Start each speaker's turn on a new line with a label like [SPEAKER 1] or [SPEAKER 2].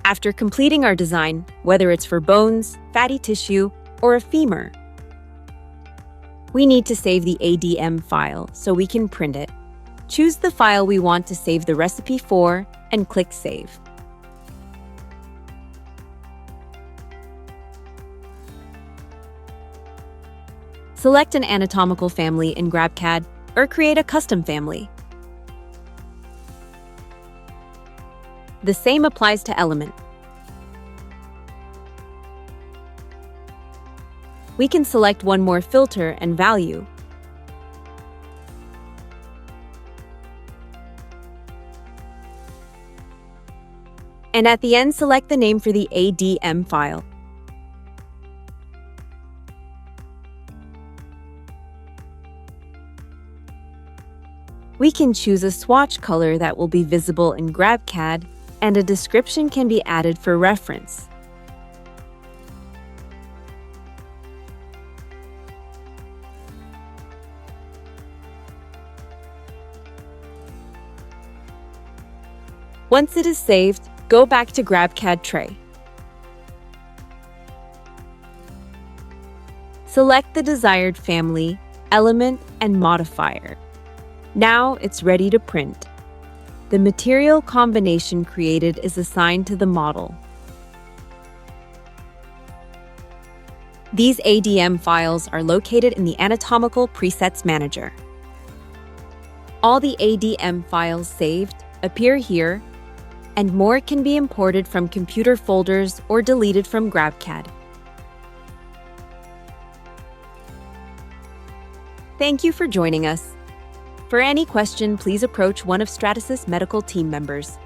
[SPEAKER 1] After completing our design, whether it's for bones, fatty tissue, or a femur, we need to save the ADM file so we can print it. Choose the file we want to save the recipe for and click Save. Select an anatomical family in GrabCAD or create a custom family. The same applies to element. We can select one more filter and value. And at the end, select the name for the ADM file. We can choose a swatch color that will be visible in GrabCAD, and a description can be added for reference. Once it is saved, go back to GrabCAD tray. Select the desired family, element, and modifier. Now it's ready to print. The material combination created is assigned to the model. These ADM files are located in the Anatomical Presets Manager. All the ADM files saved appear here, and more can be imported from computer folders or deleted from GrabCAD. Thank you for joining us. For any question, please approach one of Stratasys medical team members.